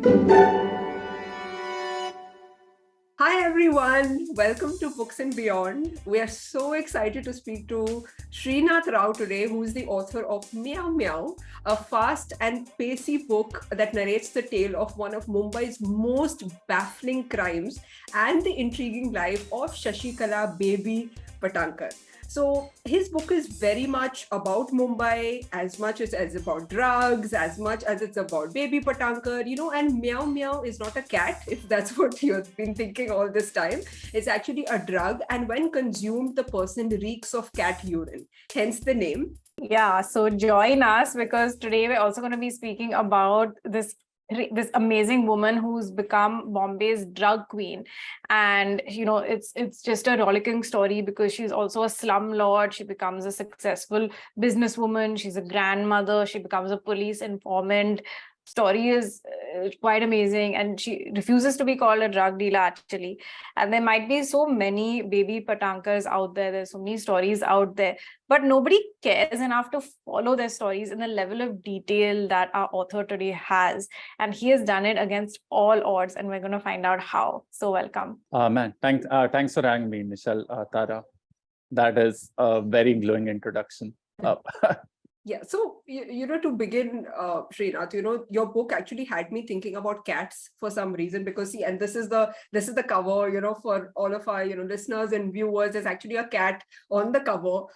Hi everyone, welcome to Books and Beyond. We are so excited to speak to Srinath Rao today, who is the author of Meow Meow, a fast and pacey book that narrates the tale of one of Mumbai's most baffling crimes and the intriguing life of Shashikala Baby Patankar. So his book is very much about Mumbai, as much as about drugs, as much as it's about Baby Patankar, and Meow Meow is not a cat, if that's what you've been thinking all this time. It's actually a drug, and when consumed, the person reeks of cat urine, hence the name. Yeah, so join us because today we're also going to be speaking about this amazing woman who's become Bombay's drug queen. And it's just a rollicking story because she's also a slumlord. She becomes a successful businesswoman. She's a grandmother. She becomes a police informant. Story is quite amazing, and she refuses to be called a drug dealer actually. And there might be so many baby Patankars out there. There's so many stories out there, but nobody cares enough to follow their stories in the level of detail that our author today has. And he has done it against all odds, and we're going to find out how. So welcome. Thanks for having me, Michelle, Tara. That is a very glowing introduction. Yeah, so to begin, Srinath, your book actually had me thinking about cats for some reason because see, and this is the cover, for all of our listeners and viewers. There's actually a cat on the cover,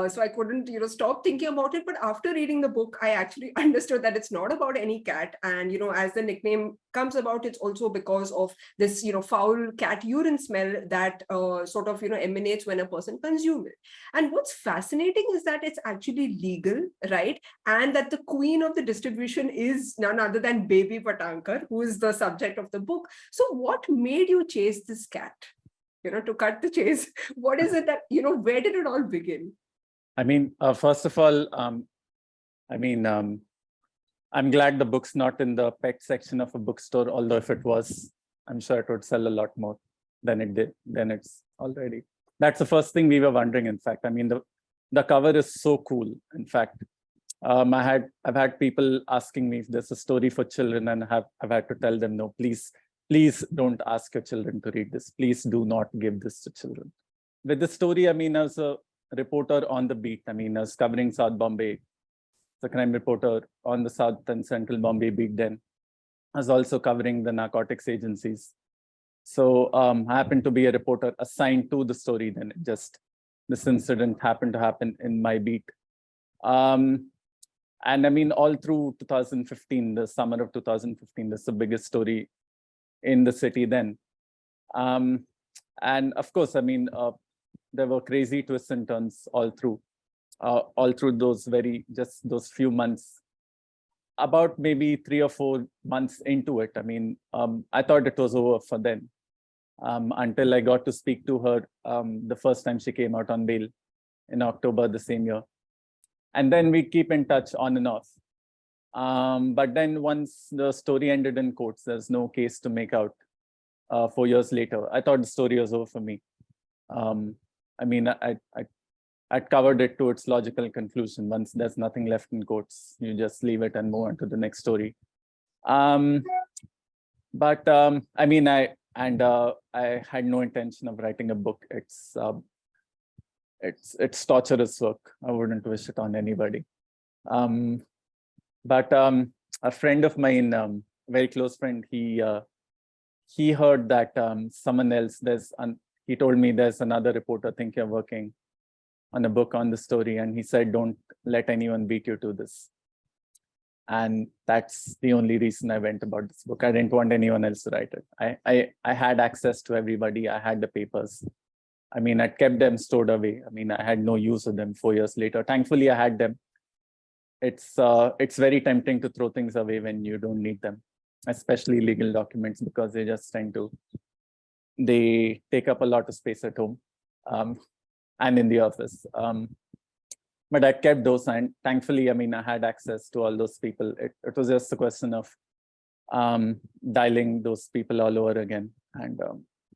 so I couldn't stop thinking about it. But after reading the book, I actually understood that it's not about any cat, and as the nickname comes about, it's also because of this foul cat urine smell that sort of emanates when a person consumes it. And what's fascinating is that it's actually legal, right? And that the queen of the distribution is none other than Baby Patankar, who is the subject of the book. So what made you chase this cat? To cut the chase, what is it that, where did it all begin? I mean, first of all, I'm glad the book's not in the pet section of a bookstore, although if it was, I'm sure it would sell a lot more than it did, than it's already. That's the first thing we were wondering, in fact. I mean, the cover is so cool. In fact, I've had people asking me if there's a story for children, and I've had to tell them, no, please don't ask your children to read this. Please do not give this to children. With the story, I mean, as a reporter on the beat, I mean, I was covering South Bombay, the crime reporter on the South and Central Bombay beat then. I was also covering the narcotics agencies. So I happened to be a reporter assigned to the story then. This incident happened to happen in my beat. And I mean, all through 2015, the summer of 2015, this is the biggest story in the city then. And of course, I mean, there were crazy twists and turns all through those those few months. About maybe 3 or 4 months into it, I mean, I thought it was over for them. Until I got to speak to her the first time she came out on bail in October the same year. And then we keep in touch on and off. But then once the story ended in courts, there's no case to make out 4 years later. I thought the story was over for me. I mean, I'd covered it to its logical conclusion. Once there's nothing left in courts, you just leave it and move on to the next story. I mean, I had no intention of writing a book. It's torturous work. I wouldn't wish it on anybody. But a friend of mine, very close friend, he heard that someone else, he told me there's another reporter think you're working on a book on the story, and he said, don't let anyone beat you to this. And that's the only reason I went about this book. I didn't want anyone else to write it. I had access to everybody. I had the papers. I mean, I kept them stored away. I mean, I had no use of them 4 years later. Thankfully, I had them. It's very tempting to throw things away when you don't need them, especially legal documents, because they take up a lot of space at home and in the office. But I kept those, and thankfully, I mean, I had access to all those people. It was just a question of dialing those people all over again. And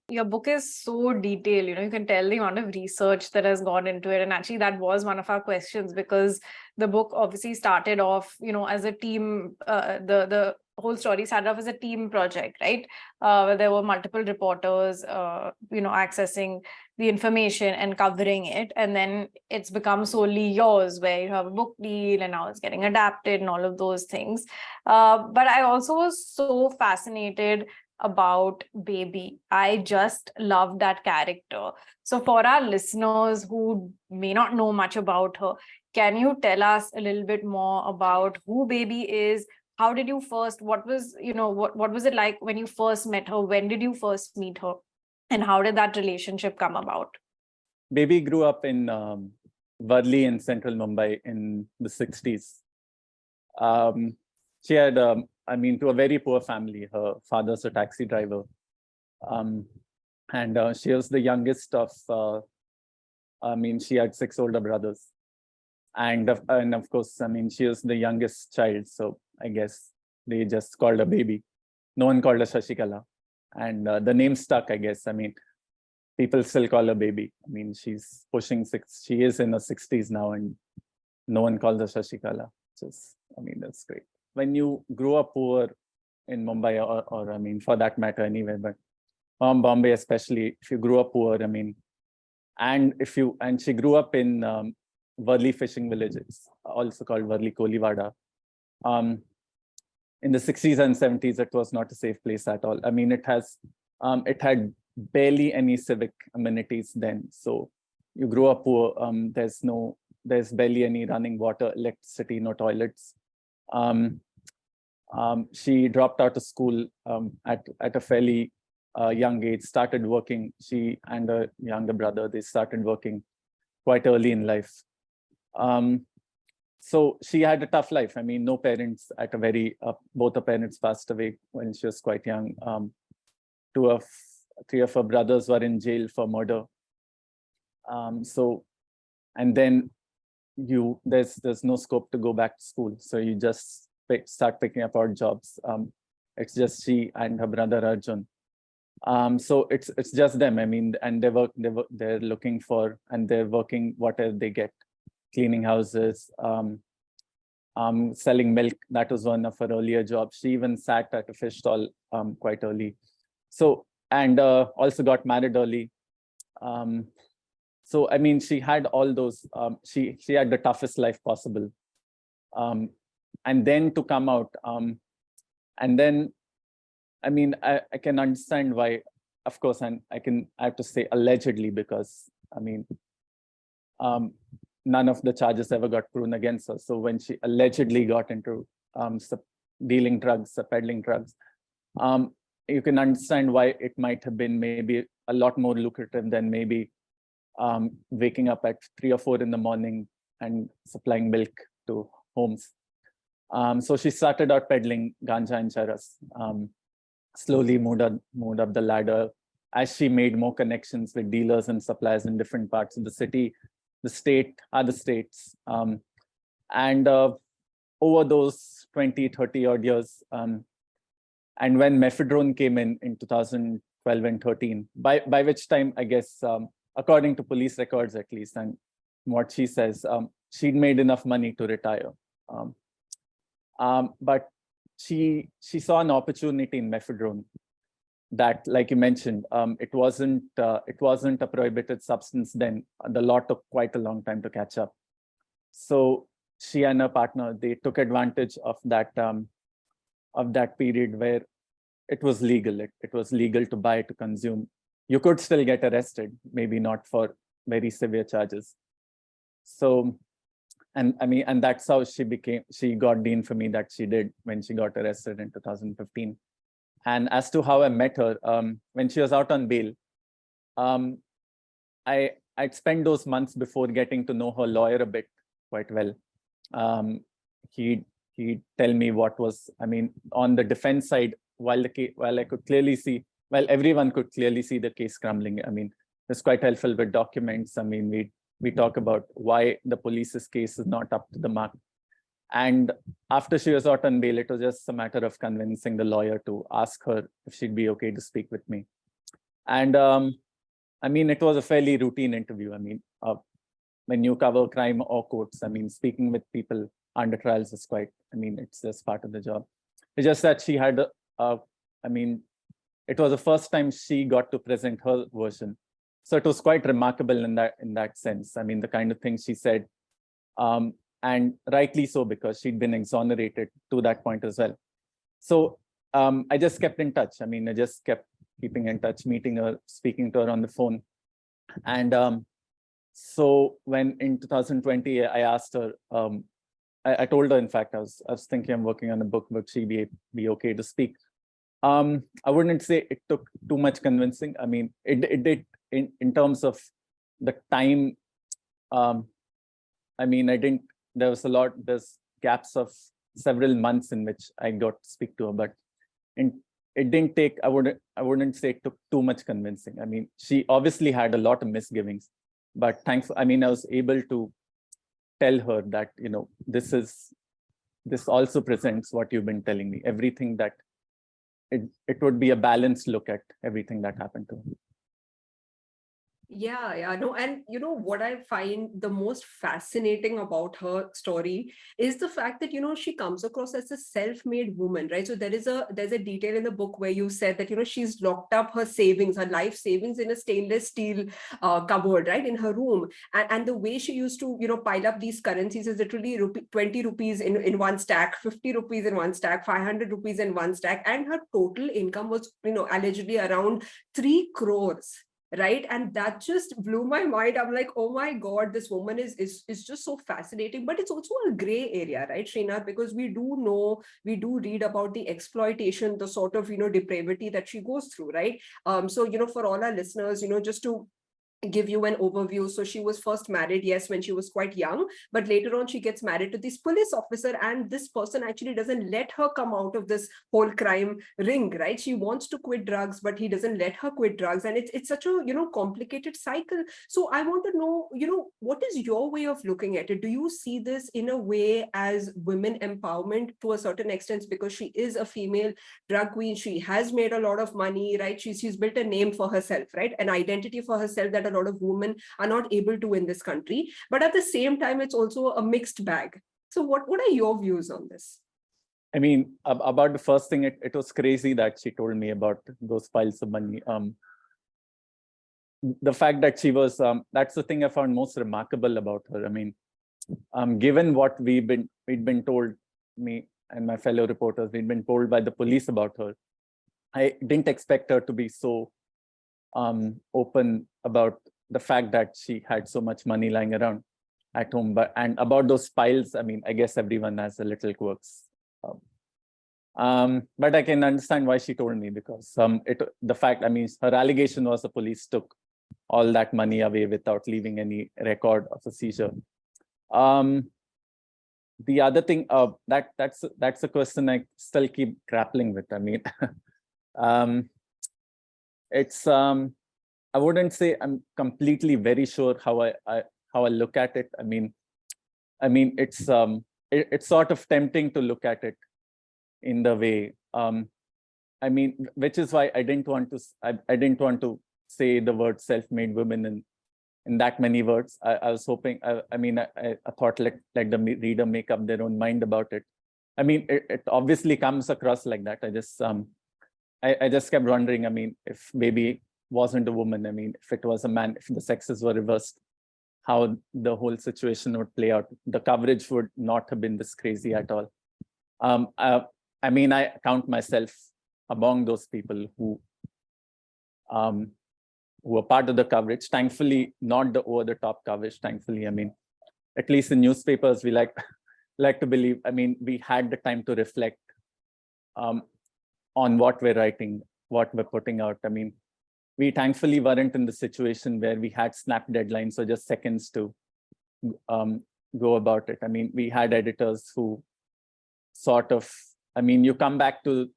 your book is so detailed, you can tell the amount of research that has gone into it. And actually that was one of our questions, because the book obviously started off, as a team, the whole story started off as a team project, right? Where there were multiple reporters, accessing the information and covering it. And then it's become solely yours, where you have a book deal and now it's getting adapted and all of those things. But I also was so fascinated about Baby. I just love that character. So for our listeners who may not know much about her, can you tell us a little bit more about who Baby is? How did you first, what was it like when you first met her? When did you first meet her? And how did that relationship come about? Baby grew up in Worli in central Mumbai in the 60s. She had, to a very poor family. Her father's a taxi driver. And she was the youngest of, she had 6 older brothers. And of course, she was the youngest child. So I guess they just called her Baby. No one called her Shashikala. And the name stuck, I guess. People still call her Baby. She's pushing 6. She is in her 60s now, and no one calls her Shashikala. That's great. When you grow up poor in Mumbai, or for that matter, anywhere, but Bombay especially, if you grew up poor, and she grew up in Worli fishing villages, also called Worli Kolivada. In the 60s and 70s, it was not a safe place at all. It had barely any civic amenities then. So you grew up poor. There's barely any running water, electricity, no toilets. She dropped out of school at a fairly young age, started working. She and her younger brother, they started working quite early in life. So she had a tough life. No parents at a very, both her parents passed away when she was quite young. 3 of her brothers were in jail for murder. And then there's no scope to go back to school. So you just start picking up odd jobs. It's just she and her brother Arjun. So it's just them. And they're looking for, and they're working whatever they get, cleaning houses, selling milk. That was one of her earlier jobs. She even sat at a fish stall quite early. So, and also got married early. So, she had all those, she had the toughest life possible. And then to come out, and then, I can understand why, of course, and I have to say allegedly, because, none of the charges ever got proven against her. So when she allegedly got into dealing drugs, peddling drugs, you can understand why it might have been maybe a lot more lucrative than maybe waking up at 3 or 4 in the morning and supplying milk to homes. So she started out peddling ganja and charas, slowly moved up the ladder as she made more connections with dealers and suppliers in different parts of the city, the state, other states. And over those 20, 30 odd years, and when mephedrone came in 2012 and 13, by which time, I guess, according to police records at least, and what she says, she'd made enough money to retire. But she saw an opportunity in mephedrone that, like you mentioned, it wasn't a prohibited substance then. The law took quite a long time to catch up. So she and her partner, they took advantage of that period where it was legal. It was legal to buy, to consume. You could still get arrested, maybe not for very severe charges. So, and that's how she got the infamy that she did when she got arrested in 2015. And as to how I met her, when she was out on bail, I'd spent those months before getting to know her lawyer a bit quite well. He'd tell me what was, on the defense side, while I could clearly see, everyone could clearly see the case crumbling. It's quite helpful with documents. We talk about why the police's case is not up to the mark. And after she was out on bail, it was just a matter of convincing the lawyer to ask her if she'd be okay to speak with me. And it was a fairly routine interview. When you cover crime or courts, speaking with people under trials is quite, it's just part of the job. It's just that she had, I mean, it was the first time she got to present her version. So it was quite remarkable in that sense. I mean, the kind of things she said, and rightly so, because she'd been exonerated to that point as well. So I just kept in touch. I mean, I just kept keeping in touch, meeting her, speaking to her on the phone. And so when in 2020, I asked her, I told her, in fact, I was thinking I'm working on a book, would she be okay to speak? I wouldn't say it took too much convincing. I mean, it did in terms of the time. I mean, there's gaps of several months in which I got to speak to her, but it didn't take, I wouldn't say it took too much convincing. I mean, she obviously had a lot of misgivings, but thankfully, I mean, I was able to tell her that, you know, this also presents what you've been telling me, everything that it would be a balanced look at everything that happened to her. Yeah, no, and you know what I find the most fascinating about her story is the fact that, you know, she comes across as a self-made woman, right? So there's a detail in the book where you said that, you know, she's locked up her savings, her life savings, in a stainless steel cupboard, right, in her room, and the way she used to, you know, pile up these currencies is literally 20 rupees in one stack, 50 rupees in one stack, 500 rupees in one stack, and her total income was, you know, allegedly around 3 crores. Right, and that just blew my mind. I'm like, oh my god, this woman is just so fascinating. But it's also a gray area, right, Srinath, because we do read about the exploitation, the sort of, you know, depravity that she goes through, right? So, you know, for all our listeners, you know, just to give you an overview. So she was first married, yes, when she was quite young, but later on she gets married to this police officer, and this person actually doesn't let her come out of this whole crime ring, right? She wants to quit drugs, but he doesn't let her quit drugs, and it's such a, you know, complicated cycle. So I want to know, you know, what is your way of looking at it? Do you see this in a way as women empowerment to a certain extent, because she is a female drug queen, she has made a lot of money, right? She's built a name for herself, right, an identity for herself that a lot of women are not able to in this country, but at the same time it's also a mixed bag. So what are your views on this? I mean, about the first thing, it was crazy that she told me about those piles of money. The fact that she was, that's the thing I found most remarkable about her. I mean, given what we'd been told, me and my fellow reporters, we'd been told by the police about her, I didn't expect her to be so open about the fact that she had so much money lying around at home. And about those piles, I mean, I guess everyone has a little quirks. But I can understand why she told me, because the fact, I mean, her allegation was the police took all that money away without leaving any record of a seizure. The other thing, that's a question I still keep grappling with. I mean, it's I wouldn't say I'm completely very sure how I look at it. I mean, it's sort of tempting to look at it in the way. I mean, which is why I didn't want to say the word self-made women in that many words. I was hoping. I thought let the reader make up their own mind about it. I mean, it obviously comes across like that. I just kept wondering. I mean, if baby wasn't a woman, I mean, if it was a man, if the sexes were reversed, how the whole situation would play out. The coverage would not have been this crazy at all. I mean, I count myself among those people who are part of the coverage. Thankfully, not the over-the-top coverage. Thankfully, I mean, at least in newspapers, we like to believe. I mean, we had the time to reflect on what we're writing, what we're putting out. I mean, we thankfully weren't in the situation where we had snap deadlines or just seconds to go about it. I mean, we had editors who sort of, I mean, you come back to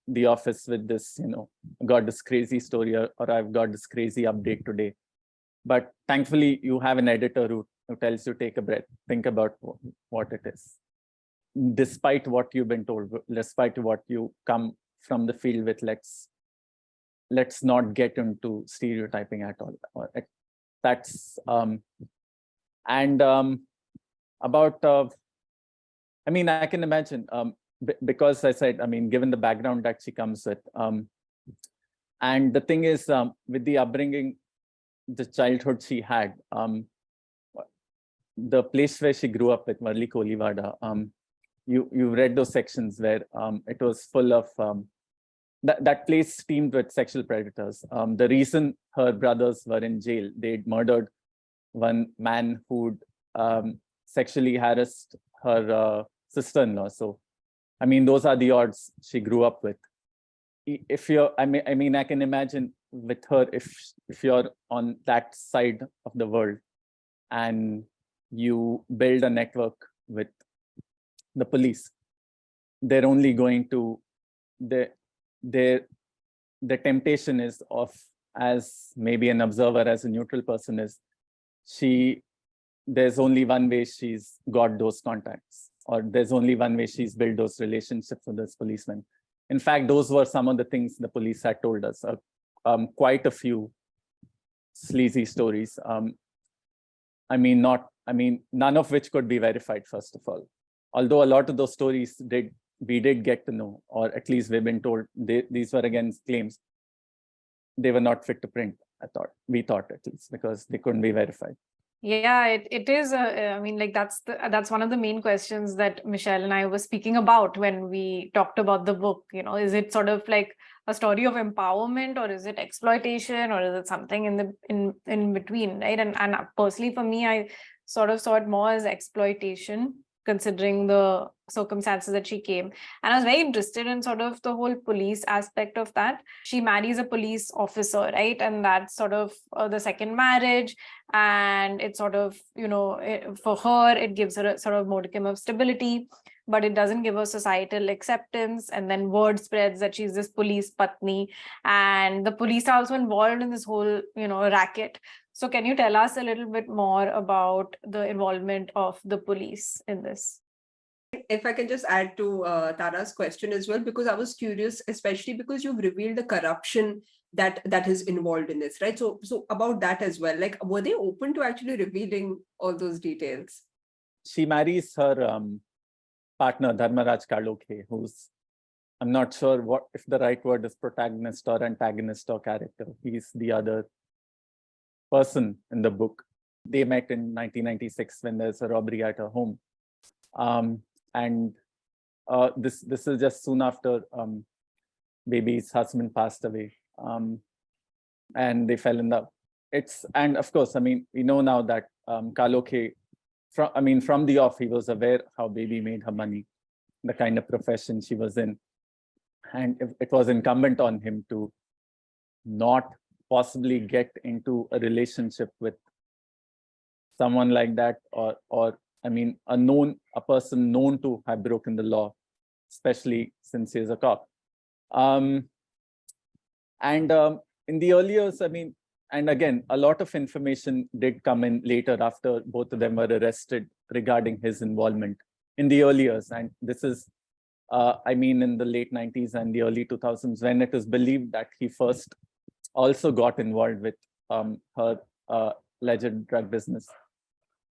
the office with this, you know, got this crazy story, or I've got this crazy update today. But thankfully, you have an editor who tells you, take a breath, think about what it is. Despite what you've been told, despite what you come from the field with, let's not get into stereotyping at all. That's about I mean, I can imagine because I said, I mean, given the background that she comes with, and the thing is, with the upbringing, the childhood she had, the place where she grew up with, Marli Kolivada, you read those sections where it was full of that place teemed with sexual predators. The reason her brothers were in jail, they'd murdered one man who'd sexually harassed her sister-in-law. So, I mean, those are the odds she grew up with. If you're, I mean, I can imagine with her, if you're on that side of the world and you build a network with the police, they're only going to, the temptation is of, as maybe an observer, as a neutral person is, there's only one way she's got those contacts, or there's only one way she's built those relationships with this policeman. In fact, those were some of the things the police had told us, quite a few sleazy stories. I mean, none of which could be verified, first of all. Although a lot of those stories we did get to know, or at least we've been told these were against claims. They were not fit to print, we thought at least, because they couldn't be verified. Yeah, it is. I mean, like that's one of the main questions that Michelle and I were speaking about when we talked about the book. You know, is it sort of like a story of empowerment, or is it exploitation, or is it something in between, right? And personally, for me, I sort of saw it more as exploitation, considering the circumstances that she came. And I was very interested in sort of the whole police aspect of that. She marries a police officer, right? And that's sort of the second marriage. And it's sort of, you know, for her, it gives her a sort of modicum of stability, but it doesn't give her societal acceptance. And then word spreads that she's this police patni, and the police are also involved in this whole, you know, racket. So can you tell us a little bit more about the involvement of the police in this? If I can just add to Tara's question as well, because I was curious, especially because you've revealed the corruption that is involved in this, right? So about that as well, like, were they open to actually revealing all those details? She marries her partner, Dharmaraj Kalokhe, who's, I'm not sure if the right word is protagonist or antagonist or character. He's the other person in the book. They met in 1996 when there's a robbery at her home. This is just soon after baby's husband passed away, and they fell in love. And of course, I mean, we know now that Kalokhe, from the off, he was aware how baby made her money, the kind of profession she was in, and it was incumbent on him to not possibly get into a relationship with someone like that, or I mean, a person known to have broken the law, especially since he's a cop. In the early years, I mean, and again, a lot of information did come in later after both of them were arrested regarding his involvement in the early years. And this is, I mean, in the late 90s and the early 2000s, when it is believed that he first also got involved with her alleged drug business.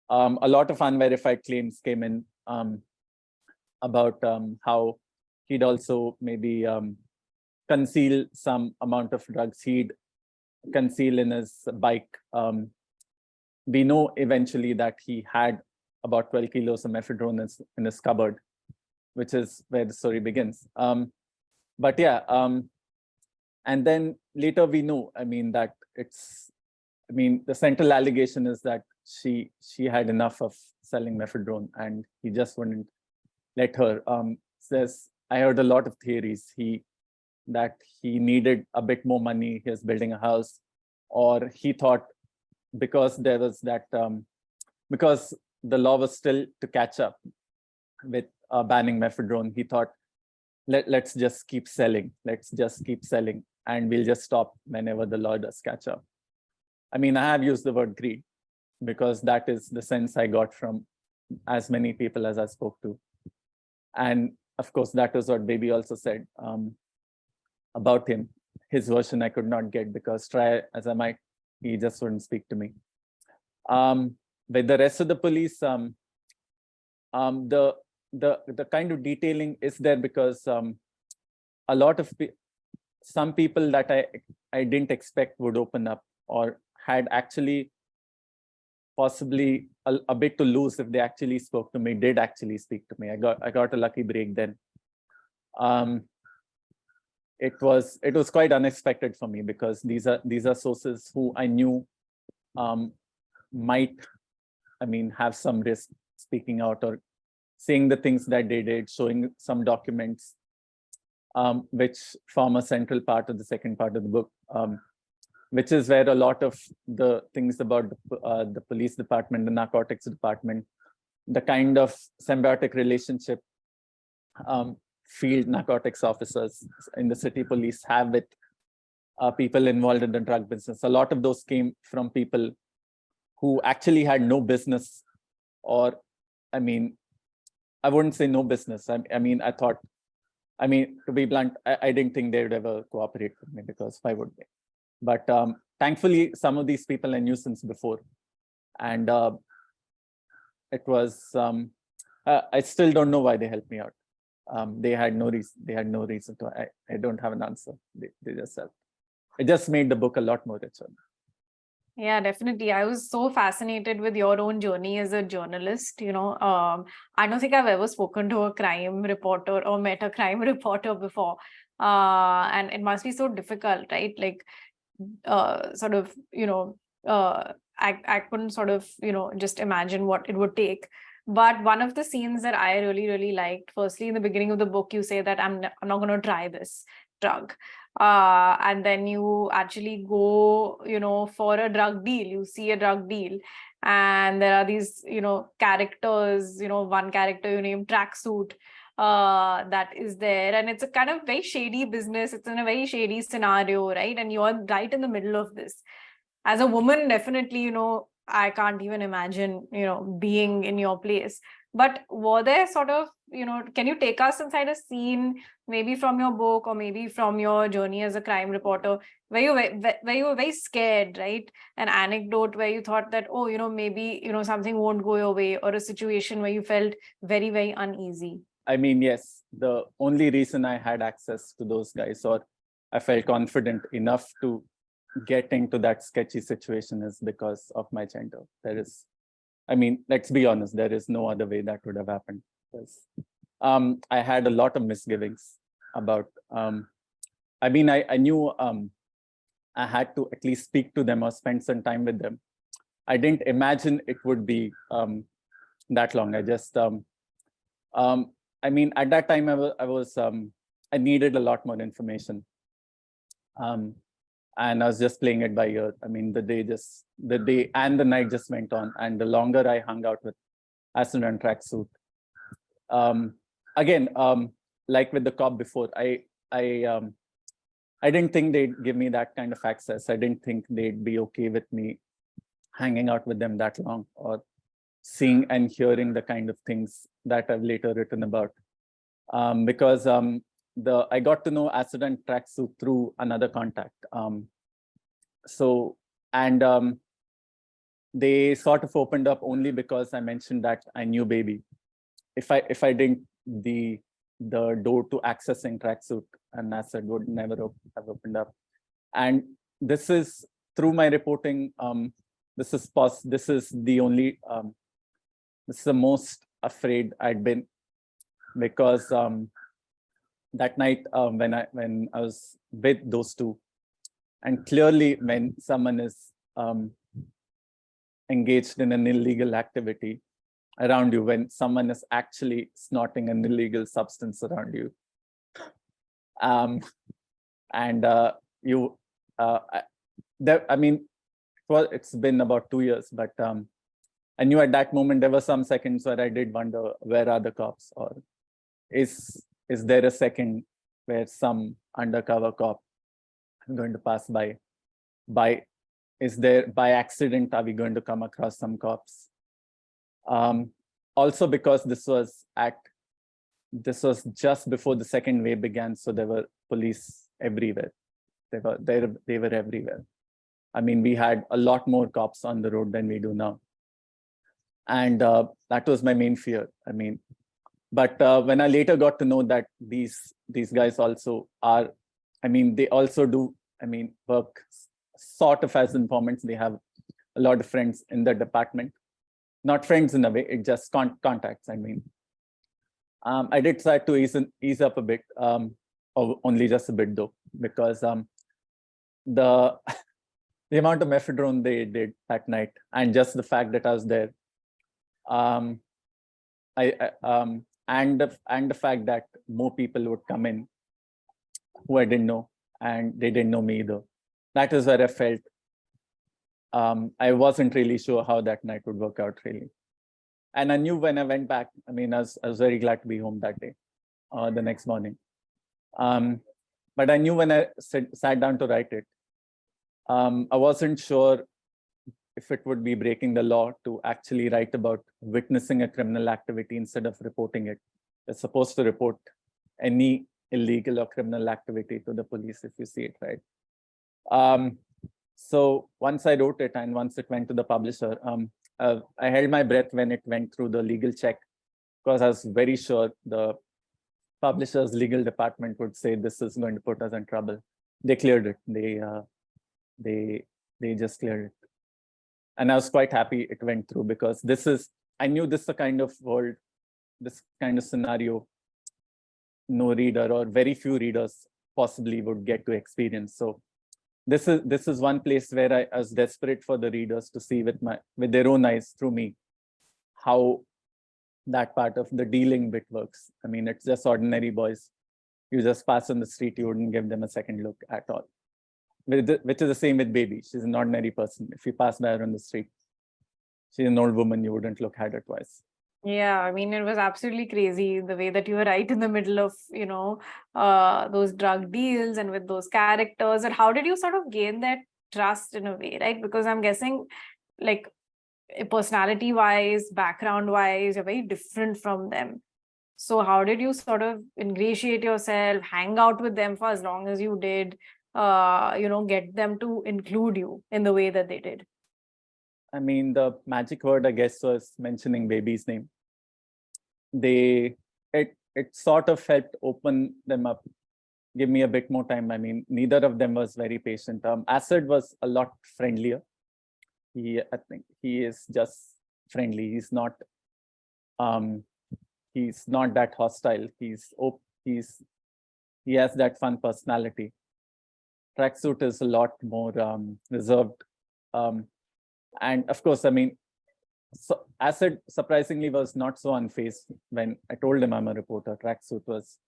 A lot of unverified claims came in about how he'd also maybe conceal some amount of drugs he'd conceal in his bike. We know eventually that he had about 12 kilos of mephedrone in his cupboard, which is where the story begins. But yeah, and then later we know, I mean, that the central allegation is that she had enough of selling mephedrone and he just wouldn't let her. I heard a lot of theories that he needed a bit more money, he was building a house, or he thought because there was that, because the law was still to catch up with banning mephedrone, he thought, let's just keep selling, and we'll just stop whenever the law does catch up. I mean, I have used the word greed because that is the sense I got from as many people as I spoke to. And of course, that was what Baby also said about him. His version I could not get because try as I might, he just wouldn't speak to me. With the rest of the police, the the kind of detailing is there because a lot of some people that I didn't expect would open up or had actually possibly a bit to lose if they actually spoke to me, did actually speak to me. I got a lucky break then. It was quite unexpected for me because these are sources who I knew might, I mean, have some risk speaking out or saying the things that they did, showing some documents, which form a central part of the second part of the book, which is where a lot of the things about the police department, the narcotics department, the kind of symbiotic relationship field narcotics officers in the city police have with people involved in the drug business. A lot of those came from people who actually had no business, or I mean, I wouldn't say no business. I mean, to be blunt, I didn't think they would ever cooperate with me because why would they? But thankfully, some of these people I knew since before. And it was, I still don't know why they helped me out. They had no reason to. I don't have an answer. They just helped. It just made the book a lot more richer. Yeah, definitely. I was so fascinated with your own journey as a journalist. I don't think I've ever spoken to a crime reporter or met a crime reporter before. And it must be so difficult, right? Like, sort of, I couldn't sort of, just imagine what it would take. But one of the scenes that I really, really liked, firstly, in the beginning of the book, you say that I'm not going to try this drug. And then you actually go, for a drug deal. You see a drug deal. And there are these, characters, one character you name Tracksuit, that is there. And it's a kind of very shady business. It's in a very shady scenario, right? And you're right in the middle of this. As a woman, definitely, I can't even imagine, being in your place. But were there sort of, can you take us inside a scene, maybe from your book or maybe from your journey as a crime reporter, where you were very scared, right? An anecdote where you thought that, oh, maybe, something won't go your way, or a situation where you felt very, very uneasy? I mean, yes, the only reason I had access to those guys, or I felt confident enough to get into that sketchy situation, is because of my gender. Let's be honest, there is no other way that would have happened. Because I had a lot of misgivings about, I knew I had to at least speak to them or spend some time with them. I didn't imagine it would be that long. I just, at that time I needed a lot more information. And I was just playing it by ear. The day and the night just went on. And the longer I hung out with Acid and Tracksuit, like with the cop before, I didn't think they'd give me that kind of access. I didn't think they'd be okay with me hanging out with them that long, or seeing and hearing the kind of things that I've later written about. Because I got to know Acid and Tracksuit through another contact. They sort of opened up only because I mentioned that I knew Baby. If I didn't, the door to accessing Tracksuit and Acid would never have opened up. And this is through my reporting. This is the most afraid I'd been, because that night when I was with those two, and clearly when someone is engaged in an illegal activity around you, when someone is actually snorting an illegal substance around you, it's been about 2 years, but I knew at that moment there were some seconds where I did wonder, where are the cops? Or is there a second where some undercover cop is going to pass by? Is there, by accident, are we going to come across some cops? Also because this was just before the second wave began, so there were police everywhere. They were everywhere. We had a lot more cops on the road than we do now. And that was my main fear. But when I later got to know that these guys also are, I mean, they also do, I mean, work sort of as informants. They have a lot of friends in the department, not friends in a way, it just contacts. I mean, I did try to ease up a bit, or only just a bit though, because the the amount of mephedrone they did that night, and just the fact that I was there, and the fact that more people would come in who I didn't know, and they didn't know me either. That is where I felt I wasn't really sure how that night would work out really. And I knew when I went back, I mean, I was very glad to be home that day, the next morning. But I knew when I sat down to write it, I wasn't sure if it would be breaking the law to actually write about witnessing a criminal activity instead of reporting it. You're supposed to report any illegal or criminal activity to the police if you see it, right? So once I wrote it and once it went to the publisher, I held my breath when it went through the legal check, because I was very sure the publisher's legal department would say this is going to put us in trouble. They cleared it. They just cleared it. And I was quite happy it went through, because I knew this is the kind of world, this kind of scenario, no reader or very few readers possibly would get to experience. So this is one place where I was desperate for the readers to see with their own eyes through me how that part of the dealing bit works. I mean, it's just ordinary boys. You just pass on the street, you wouldn't give them a second look at all. Which is the same with Baby. She's an ordinary person. If you pass by her on the street, she's an old woman, you wouldn't look at her twice. Yeah, I mean, it was absolutely crazy the way that you were right in the middle of, those drug deals and with those characters. And how did you sort of gain that trust in a way, right? Because I'm guessing, like, personality wise, background wise, you're very different from them. So how did you sort of ingratiate yourself, hang out with them for as long as you did, get them to include you in the way that they did? I mean, the magic word, I guess, was mentioning Baby's name. It sort of helped open them up, give me a bit more time. I mean, neither of them was very patient. Asad was a lot friendlier. I think he is just friendly. He's not that hostile. He has that fun personality. Tracksuit is a lot more reserved. And of course, I mean, so Asad surprisingly was not so unfazed when I told him I'm a reporter. Tracksuit was,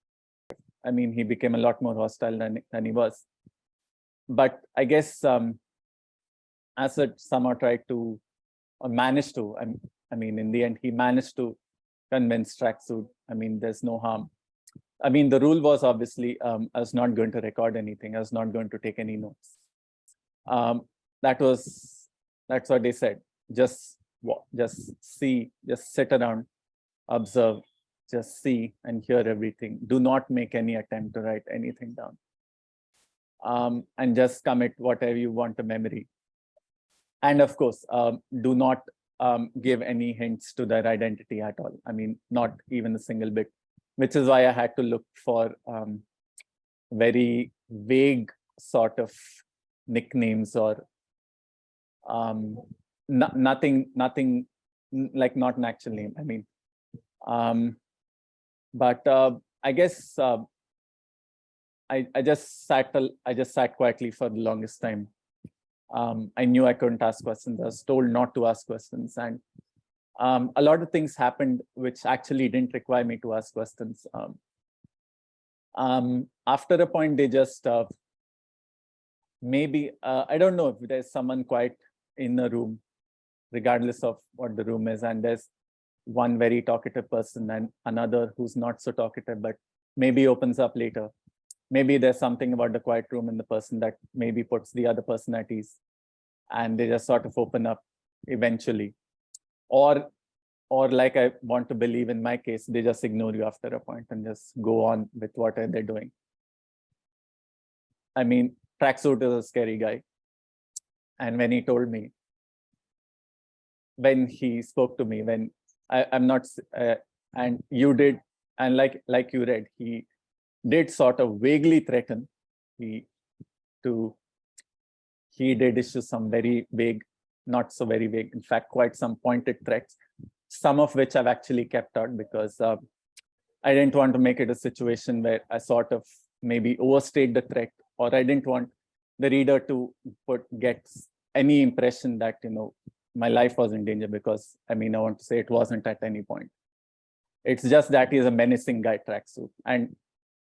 I mean, he became a lot more hostile than he was. But I guess Asad somehow tried to, or managed to, I mean, in the end, he managed to convince Tracksuit, I mean, there's no harm. I mean, the rule was obviously, I was not going to record anything. I was not going to take any notes. That's what they said. Just see, just sit around, observe, just see and hear everything. Do not make any attempt to write anything down. And just commit whatever you want to memory. And of course, do not give any hints to their identity at all. I mean, not even a single bit, which is why I had to look for very vague sort of nicknames or nothing like not an actual name. I mean, but I guess I just sat quietly for the longest time. I knew I couldn't ask questions. I was told not to ask questions, and a lot of things happened which actually didn't require me to ask questions. After a point, they just maybe I don't know if there's someone quiet in the room, regardless of what the room is, and there's one very talkative person and another who's not so talkative, but maybe opens up later. Maybe there's something about the quiet room in the person that maybe puts the other person at ease, and they just sort of open up eventually. Or like I want to believe in my case, they just ignore you after a point and just go on with what they're doing. I mean, Tracksuit is a scary guy. And when he told me, when he spoke to me, when I'm not, and you did And like you read, he did sort of vaguely threaten. He did issue some very vague, not so very vague, in fact, quite some pointed threats, some of which I've actually kept out because I didn't want to make it a situation where I sort of maybe overstate the threat, or I didn't want the reader to get any impression that, my life was in danger, because I want to say it wasn't at any point. It's just that he's a menacing guy tracksuit. And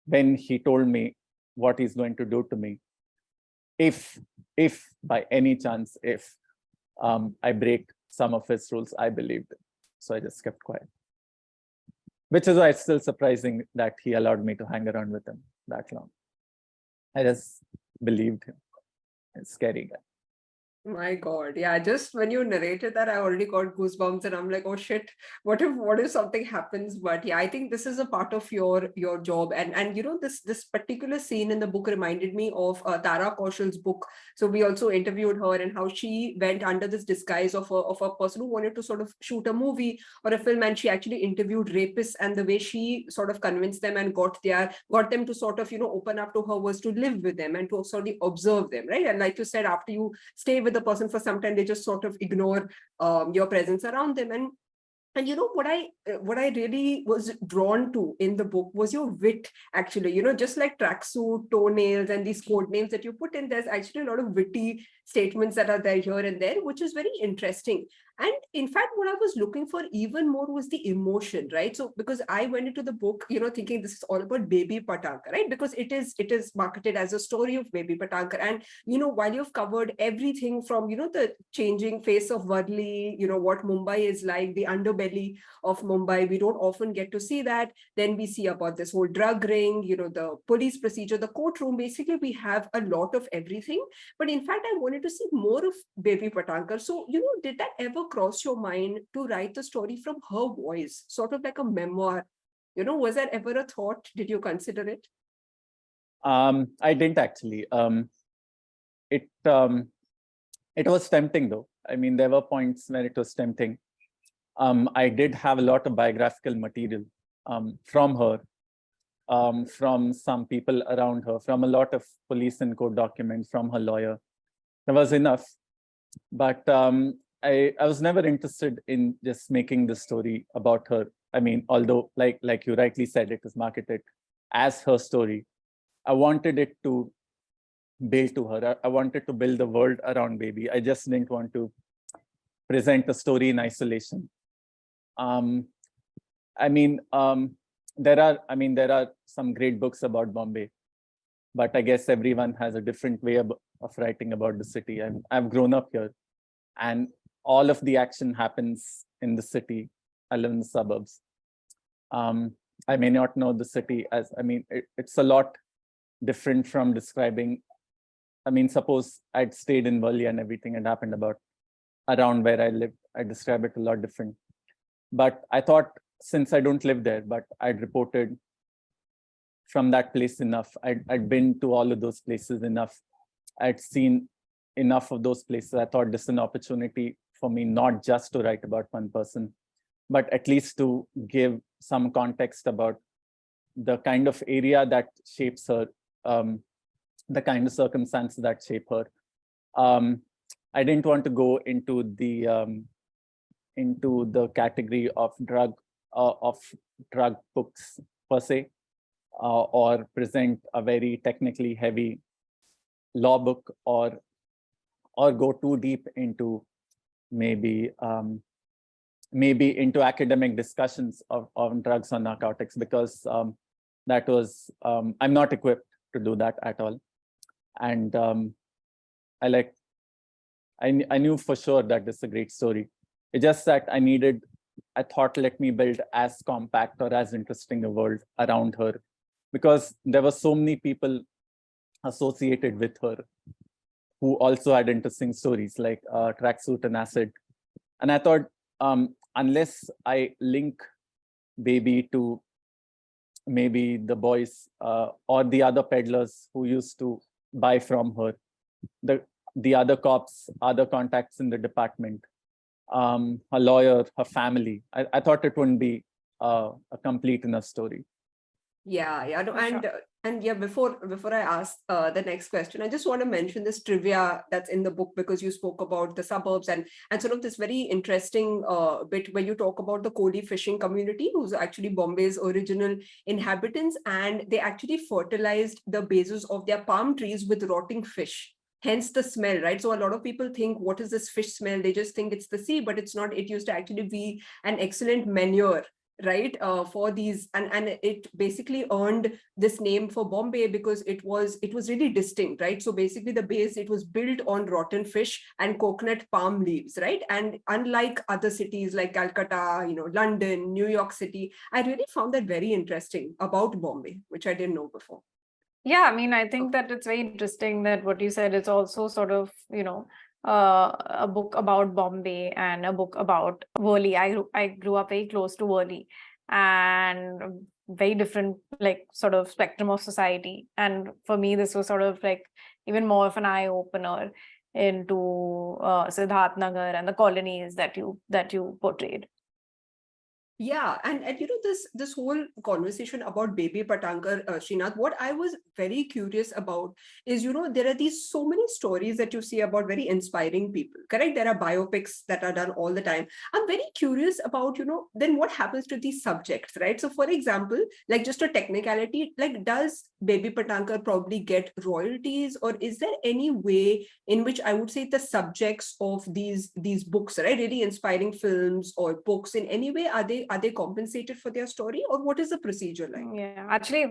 when he told me what he's going to do to me, if by any chance, if I break some of his rules, I believed it. So I just kept quiet. Which is why it's still surprising that he allowed me to hang around with him that long. I just believed him. It's a scary guy. My God. Yeah, just when you narrated that, I already got goosebumps and I'm like, oh shit, what if something happens? But yeah, I think this is a part of your job. And this particular scene in the book reminded me of Tara Kaushal's book. So we also interviewed her and how she went under this disguise of a person who wanted to sort of shoot a movie or a film, and she actually interviewed rapists, and the way she sort of convinced them and got them to sort of open up to her was to live with them and to sort of observe them, right? And like you said, after you stay with the person for some time, they just sort of ignore your presence around them. And what I really was drawn to in the book was your wit, actually. Just like tracksuit, toenails, and these code names that you put in, there's actually a lot of witty statements that are there here and there, which is very interesting. And in fact, what I was looking for even more was the emotion, right? So because I went into the book, thinking this is all about Baby Patankar, right? Because it is marketed as a story of Baby Patankar. And, while you've covered everything from, the changing face of Worli, what Mumbai is like, the underbelly of Mumbai, we don't often get to see that. Then we see about this whole drug ring, the police procedure, the courtroom. Basically, we have a lot of everything. But in fact, I wanted to see more of Baby Patankar. So, did that ever cross your mind to write the story from her voice, sort of like a memoir? Was that ever a thought? Did you consider it? I didn't actually. It was tempting though. There were points where it was tempting. I did have a lot of biographical material from her, from some people around her, from a lot of police and court documents, from her lawyer. There was enough, but I was never interested in just making the story about her. Although like you rightly said, it is marketed as her story, I wanted it to build to her. I wanted to build the world around Baby. I just didn't want to present a story in isolation. There are some great books about Bombay, but I guess everyone has a different way of writing about the city. I've grown up here, and all of the action happens in the city. I live in the suburbs. I may not know the city as, it's a lot different from describing, suppose I'd stayed in Worli and everything had happened around where I lived, I describe it a lot different. But I thought, since I don't live there, but I'd reported from that place enough, I'd been to all of those places enough, I'd seen enough of those places. I thought this is an opportunity for me, not just to write about one person, but at least to give some context about the kind of area that shapes her, the kind of circumstances that shape her. I didn't want to go into the category of drug books per se, or present a very technically heavy law book, or go too deep into maybe into academic discussions of drugs or narcotics, because that was I'm not equipped to do that at all. And I knew for sure that this is a great story. It's just that I thought, let me build as compact or as interesting a world around her, because there were so many people associated with her who also had interesting stories, like Tracksuit and Acid. And I thought, unless I link Baby to maybe the boys or the other peddlers who used to buy from her, the other cops, other contacts in the department, her lawyer, her family, I thought it wouldn't be a complete enough story. Yeah, no, For sure. and yeah, before I ask the next question, I just want to mention this trivia that's in the book, because you spoke about the suburbs and sort of this very interesting bit where you talk about the Koli fishing community, who's actually Bombay's original inhabitants, and they actually fertilized the bases of their palm trees with rotting fish. Hence the smell, right? So a lot of people think, what is this fish smell? They just think it's the sea, but it's not. It used to actually be an excellent manure, right, for these, and it basically earned this name for Bombay because it was really distinct, right? So basically the base, it was built on rotten fish and coconut palm leaves, right? And unlike other cities like Calcutta, London, New York City, I really found that very interesting about Bombay, which I didn't know before. Yeah, I mean, I think that it's very interesting that what you said, it's also sort of, a book about Bombay and a book about Worli. I grew up very close to Worli, and very different, like, sort of spectrum of society. And for me, this was sort of like even more of an eye opener into Siddharth Nagar and the colonies that you portrayed. Yeah, and this whole conversation about Baby Patankar, Srinath, what I was very curious about is, there are these so many stories that you see about very inspiring people, correct? There are biopics that are done all the time. I'm very curious about, then what happens to these subjects, right? So for example, like just a technicality, like does Baby Patankar probably get royalties, or is there any way in which I would say the subjects of these books, right, really inspiring films or books, in any way, are they compensated for their story, or what is the procedure like? Yeah, actually,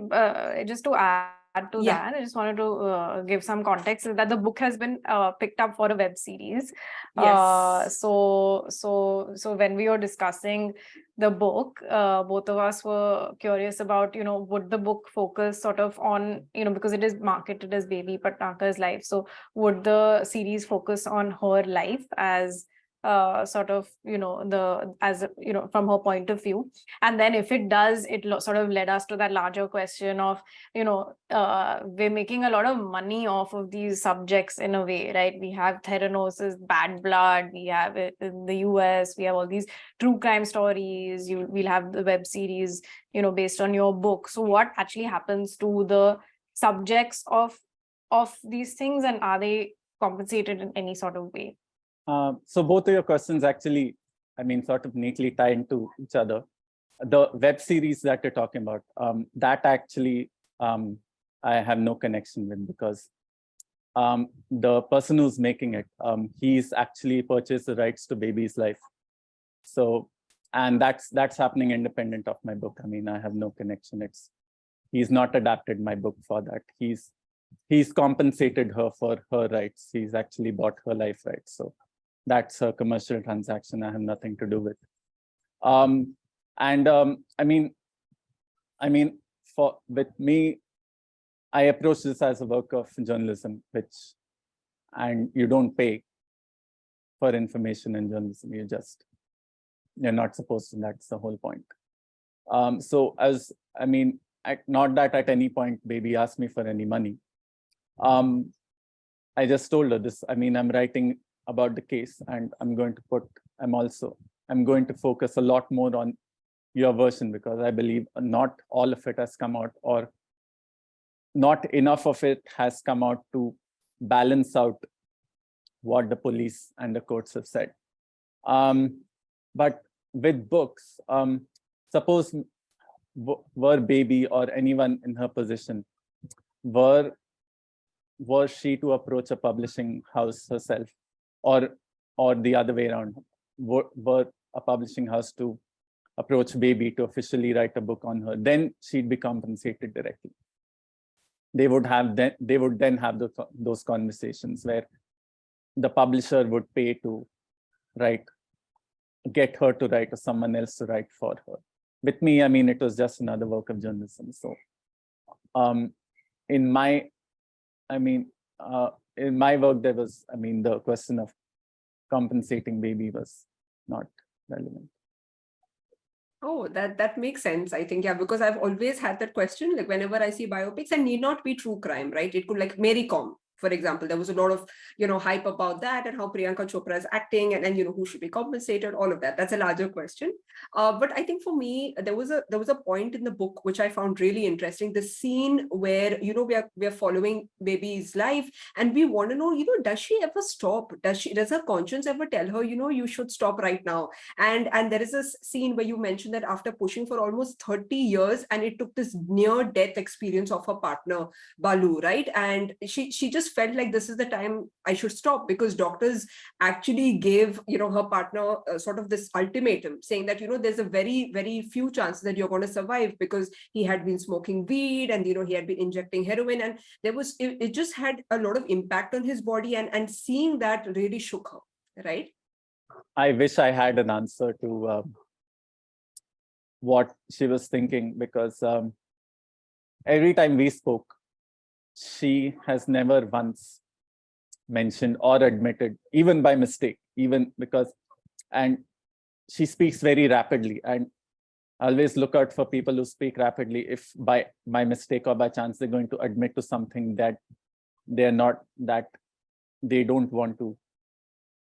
just to add to Yeah. that, I just wanted to give some context, is that the book has been picked up for a web series. Yes. So when we were discussing the book, both of us were curious about, would the book focus sort of on, because it is marketed as Baby Patnakar's life. So would the series focus on her life as sort of, from her point of view? And then if it does, it sort of led us to that larger question of, we're making a lot of money off of these subjects in a way, right? We have Theranos' Bad Blood, we have it in the US, we have all these true crime stories, we'll have the web series, based on your book. So what actually happens to the subjects of these things, and are they compensated in any sort of way? So both of your questions actually, sort of neatly tie into each other. The web series that you're talking about, that actually I have no connection with, because the person who's making it, he's actually purchased the rights to Baby's life. So, and that's happening independent of my book. I have no connection. He's not adapted my book for that. He's compensated her for her rights. He's actually bought her life rights. So that's a commercial transaction I have nothing to do with. With me, I approach this as a work of journalism, and you don't pay for information in journalism. You're not supposed to. That's the whole point. Not that at any point Baby asked me for any money. I just told her this. I'm writing about the case, and I'm going to focus a lot more on your version, because I believe not all of it has come out, or not enough of it has come out to balance out what the police and the courts have said. But with books, suppose were Baby or anyone in her position, were she to approach a publishing house herself, or the other way around, were a publishing house to approach Baby to officially write a book on her, then she'd be compensated directly. They would then have those conversations where the publisher would pay to get her to write, or someone else to write for her. With me, it was just another work of journalism. So in my work, there was, the question of compensating Baby was not relevant. Oh, that makes sense, I think. Yeah, because I've always had that question, like whenever I see biopics, and need not be true crime, right? It could, like Mary Com, For example, there was a lot of, hype about that and how Priyanka Chopra is acting and who should be compensated, all of that. That's a larger question. But I think for me, there was a point in the book which I found really interesting. The scene where, we are following baby's life and we want to know, does she ever stop? Does her conscience ever tell her, you should stop right now? And there is a scene where you mentioned that after pushing for almost 30 years, and it took this near death experience of her partner, Balu, right? And she just felt like this is the time I should stop, because doctors actually gave, her partner sort of this ultimatum saying that, there's a very, very few chances that you're going to survive, because he had been smoking weed and, he had been injecting heroin, and it just had a lot of impact on his body, and seeing that really shook her, right? I wish I had an answer to what she was thinking, because every time we spoke, she has never once mentioned or admitted, even by mistake, and she speaks very rapidly, and I always look out for people who speak rapidly, if by mistake or by chance they're going to admit to something that they're not, that they don't want to.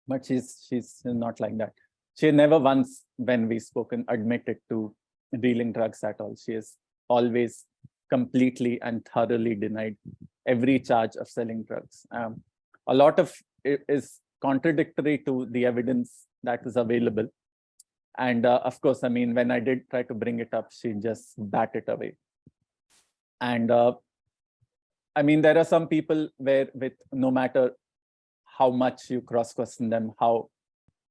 But she's not like that. She never once, when we spoken, admitted to dealing drugs at all. She has always completely and thoroughly denied every charge of selling drugs. A lot of it is contradictory to the evidence that is available. And of course, I mean, when I did try to bring it up, she just bat it away. And I mean, there are some people where, with no matter how much you cross-question them,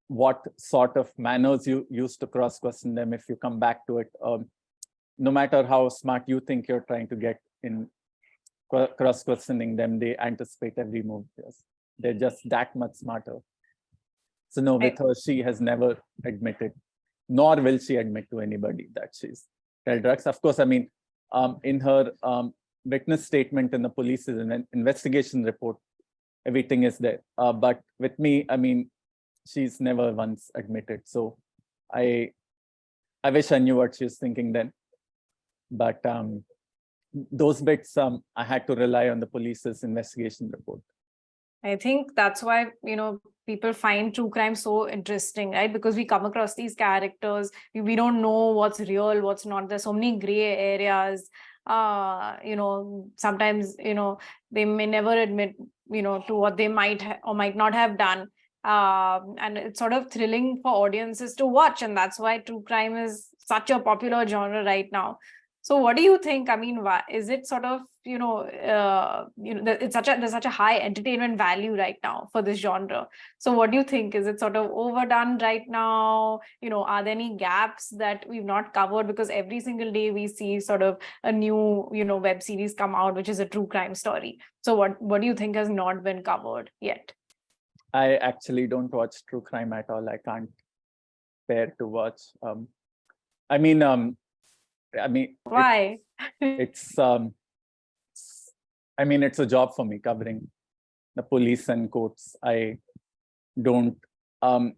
what sort of manners you use to cross-question them, if you come back to it, no matter how smart you think you're trying to get in cross-questioning them, they anticipate every move. Yes. They're just that much smarter. So no, with her, she has never admitted, nor will she admit to anybody that she's dealt drugs. Of course, I mean, in her witness statement in the police's investigation report, everything is there. But with me, I mean, she's never once admitted. So I wish I knew what she was thinking then. But those bits, I had to rely on the police's investigation report. I think that's why, people find true crime so interesting, right? Because we come across these characters, we don't know what's real, what's not. There's so many gray areas. Sometimes, they may never admit, to what they might or might not have done. And it's sort of thrilling for audiences to watch. And that's why true crime is such a popular genre right now. So what do you think? I mean, why is it sort of, there's such a high entertainment value right now for this genre. So what do you think? Is it sort of overdone right now? Are there any gaps that we've not covered? Because every single day we see sort of a new, web series come out, which is a true crime story. So what do you think has not been covered yet? I actually don't watch true crime at all. I can't bear to watch. I mean, why? It's a job for me, covering the police and courts. I don't. I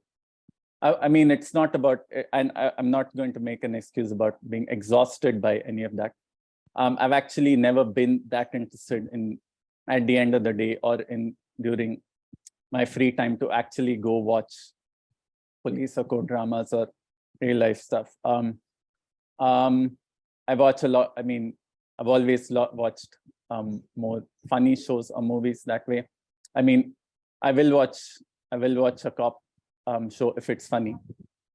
mean, it's not about, and I'm not going to make an excuse about being exhausted by any of that. I've actually never been that interested in, at the end of the day or during my free time, to actually go watch police or court dramas or real life stuff. I watch a lot. I mean, I've always watched more funny shows or movies that way. I mean, I will watch a cop show if it's funny,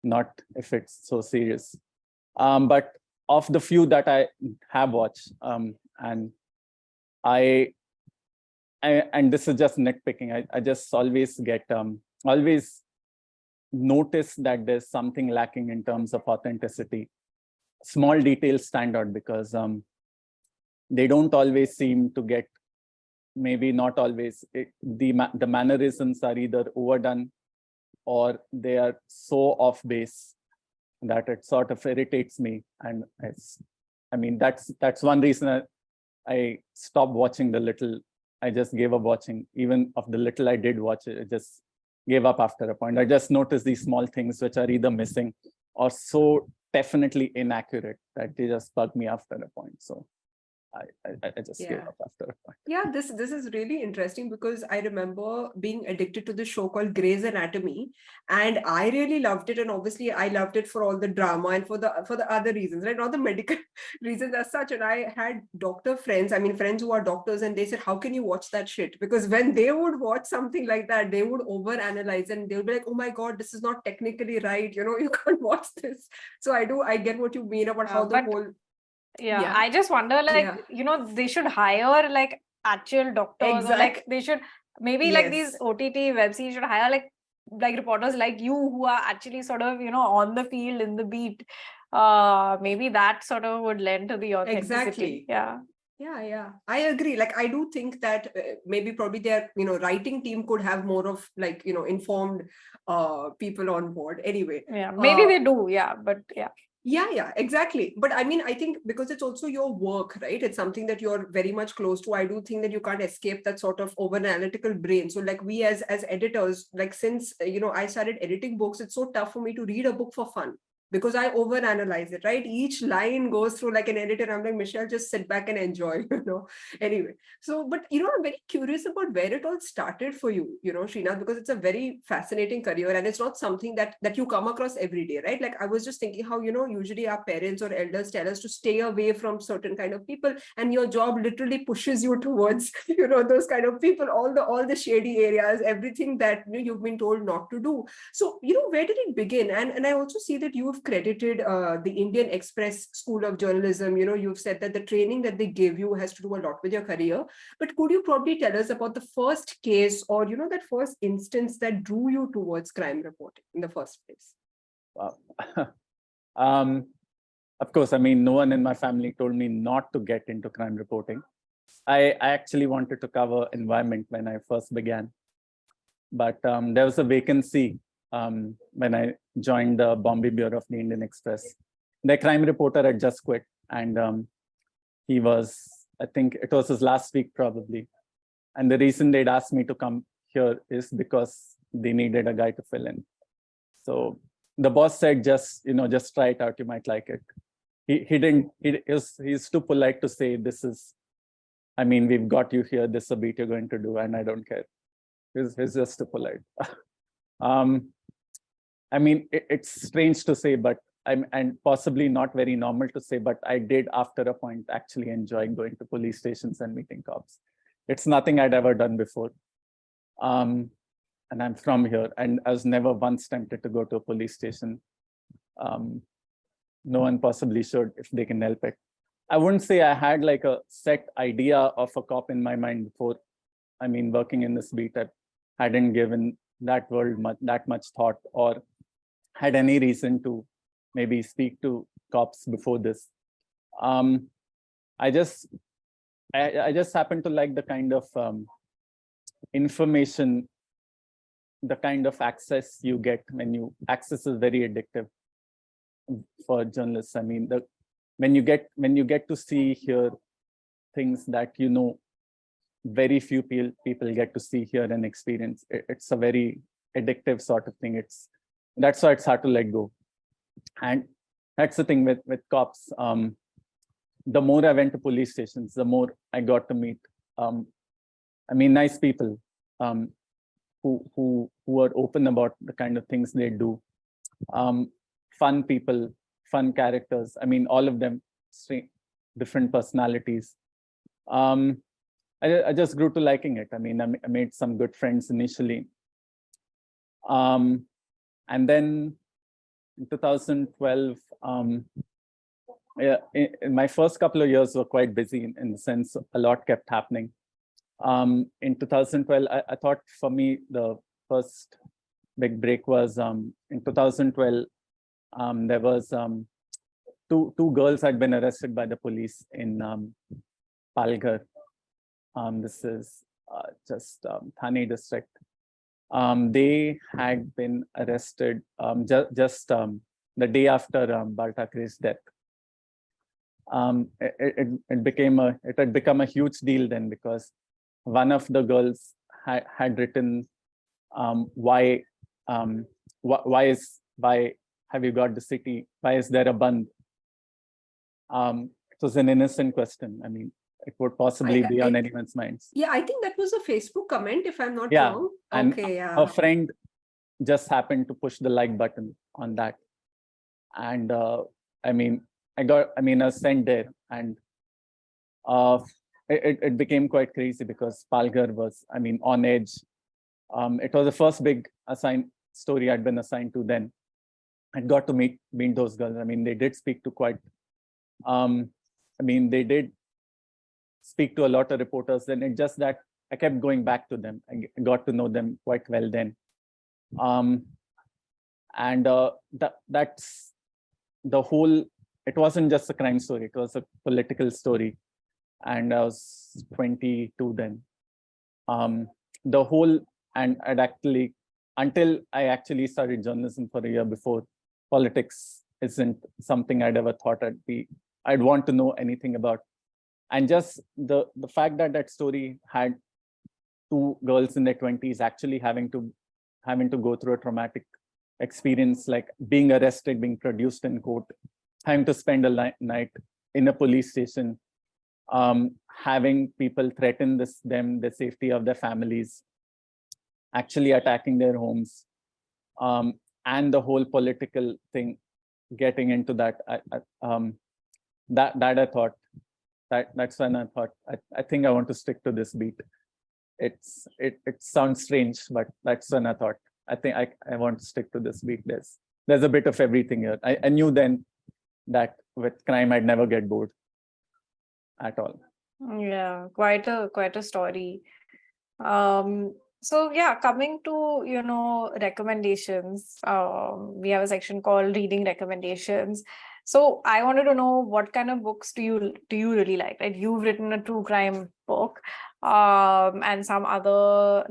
not if it's so serious. But of the few that I have watched, and this is just nitpicking, I just always notice that there's something lacking in terms of authenticity. Small details stand out because they don't always seem to get, maybe not always, the mannerisms are either overdone or they are so off base that it sort of irritates me. And that's one reason I stopped watching The Little. I just gave up watching. Even of The Little I did watch it, I just gave up after a point. I just noticed these small things which are either missing or so definitely inaccurate that they just bug me after a point. So I just gave Yeah. up after a point. Yeah, this is really interesting because I remember being addicted to the show called Grey's Anatomy, and I really loved it. And obviously, I loved it for all the drama and for the other reasons, right? Not the medical reasons as such. And I had doctor friends, I mean friends who are doctors, and they said, "How can you watch that shit?" Because when they would watch something like that, they would overanalyze and they would be like, "Oh my god, this is not technically right. You know, you can't watch this." So I get what you mean about how the But whole yeah, I just wonder, like, yeah they should hire like actual doctors, or like they should maybe like these Yes. OTT web series should hire like reporters like you who are actually sort of, on the field in the beat. Maybe that sort of would lend to the authenticity. Exactly. Yeah. Yeah, I agree. Like, I do think that maybe probably their, writing team could have more of like, informed people on board. Anyway. Yeah, maybe they do. Yeah, but yeah. Yeah, exactly. But I mean, I think because it's also your work, right? It's something that you're very much close to. I do think that you can't escape that sort of over analytical brain. So like we as editors, like since, I started editing books, it's so tough for me to read a book for fun, because I overanalyze it, right? Each line goes through like an editor. I'm like, Michelle, just sit back and enjoy, Anyway, so, but, I'm very curious about where it all started for you, Srinath, because it's a very fascinating career and it's not something that you come across every day, right? Like I was just thinking how, usually our parents or elders tell us to stay away from certain kind of people, and your job literally pushes you towards, those kind of people, all the shady areas, everything that you've been told not to do. So, where did it begin? And I also see that you've credited the Indian Express School of Journalism. You've said that the training that they gave you has to do a lot with your career. But could you probably tell us about the first case, or, that first instance that drew you towards crime reporting in the first place? Wow. Of course, I mean, no one in my family told me not to get into crime reporting. I actually wanted to cover environment when I first began. But there was a vacancy when I joined the Bombay Bureau of the Indian Express. The crime reporter had just quit, and he was, I think it was his last week probably. And the reason they'd asked me to come here is because they needed a guy to fill in. So the boss said, just try it out, you might like it. He's too polite to say, we've got you here, this is a beat you're going to do, and I don't care. He's just too polite. It's strange to say, but and possibly not very normal to say, but I did after a point actually enjoy going to police stations and meeting cops. It's nothing I'd ever done before. And I'm from here, and I was never once tempted to go to a police station. No one possibly should if they can help it. I wouldn't say I had like a set idea of a cop in my mind before. Working in this beat, I hadn't given that world that much thought or had any reason to maybe speak to cops before this. I just happen to like the kind of information, the kind of access you get when access is very addictive for journalists. When you get to see, hear things that very few people get to see, hear, and experience. It's a very addictive sort of thing. That's why it's hard to let go. And that's the thing with cops. The more I went to police stations, the more I got to meet nice people who are open about the kind of things they do. Fun people, fun characters. All of them, different personalities. I just grew to liking it. I made some good friends initially. And then in 2012, in my first couple of years were quite busy in the sense a lot kept happening. In 2012, I thought for me, the first big break was in 2012, there was two girls had been arrested by the police in Palghar. This is just Thane district. They had been arrested just the day after Baltakre's death. It had become a huge deal then, because one of the girls had written, why have you got the city? Why is there a Bandh? It was an innocent question. it would possibly be on I- anyone's minds. Yeah, I think that was a Facebook comment, if I'm not Yeah, wrong. and Okay, yeah. a friend just happened to push the like button on that. And I mean, I was sent there, and it became quite crazy because Palghar was, on edge. It was the first big story I'd been assigned to then. I got to meet those girls. They did speak to quite, they did speak to a lot of reporters. Then it's just that I kept going back to them. I got to know them quite well then. And that's the whole, it wasn't just a crime story, it was a political story. And I was 22 then. The whole, and until I actually started journalism for a year before, politics isn't something I'd ever thought I'd want to know anything about. And just the fact that that story had two girls in their 20s actually having to go through a traumatic experience, like being arrested, being produced in court, having to spend a night in a police station, having people threaten the safety of their families, actually attacking their homes, and the whole political thing, getting into that. That I thought, that's when I thought, I think I want to stick to this beat. It sounds strange, but that's when I thought, I think I want to stick to this beat. There's a bit of everything here. I knew then that with crime I'd never get bored at all. Yeah, quite a story. So yeah, coming to recommendations, we have a section called reading recommendations. So I wanted to know, what kind of books do you really like? Right, you've written a true crime book, and some other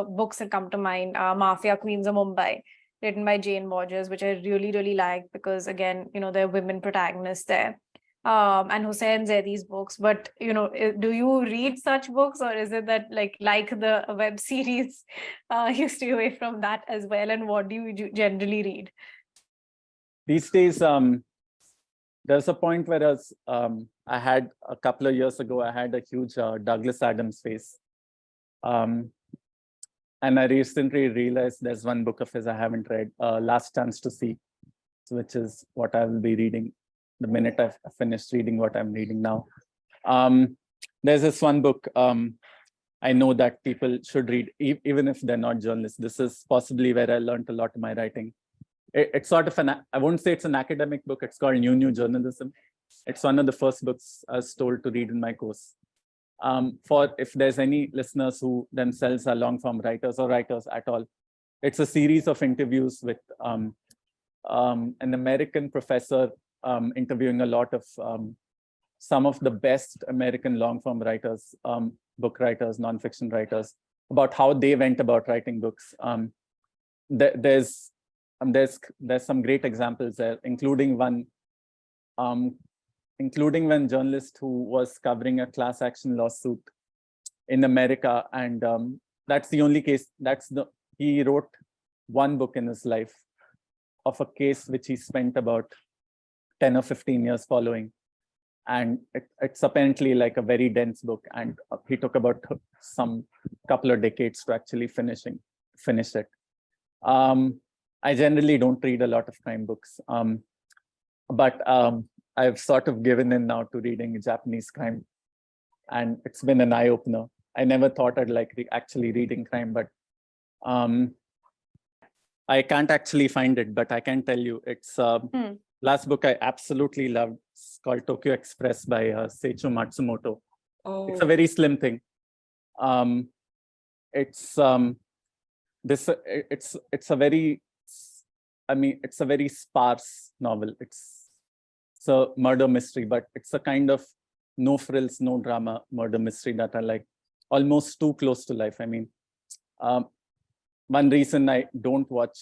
books that come to mind, Mafia Queens of Mumbai, written by Jane Borges, which I really, really like, because again, there are women protagonists there. And Hussein Zairi's books. But do you read such books, or is it that like the web series, you stay away from that as well? And what do you generally read these days? There's a point where I had a couple of years ago, I had a huge Douglas Adams phase. And I recently realized there's one book of his I haven't read, Last Chance to See, which is what I will be reading the minute I've finished reading what I'm reading now. There's this one book I know that people should read, even if they're not journalists. This is possibly where I learned a lot of my writing. It's sort of I won't say it's an academic book. It's called New Journalism. It's one of the first books I was told to read in my course. For if there's any listeners who themselves are long form writers or writers at all, it's a series of interviews with an American professor interviewing a lot of some of the best American long form writers, book writers, nonfiction writers, about how they went about writing books. There's some great examples there, including one journalist who was covering a class action lawsuit in America, and that's the only case. He wrote one book in his life of a case which he spent about 10 or 15 years following, and it's apparently like a very dense book, and he took about some couple of decades to actually finish it. I generally don't read a lot of crime books, but I've sort of given in now to reading Japanese crime, and it's been an eye-opener. I never thought I'd like actually reading crime, but I can't actually find it, but I can tell you it's last book I absolutely loved. It's called Tokyo Express by Seicho Matsumoto. Oh. It's a very slim thing. It's a very sparse novel. It's a murder mystery, but it's a kind of no frills, no drama murder mystery that I like, almost too close to life. One reason I don't watch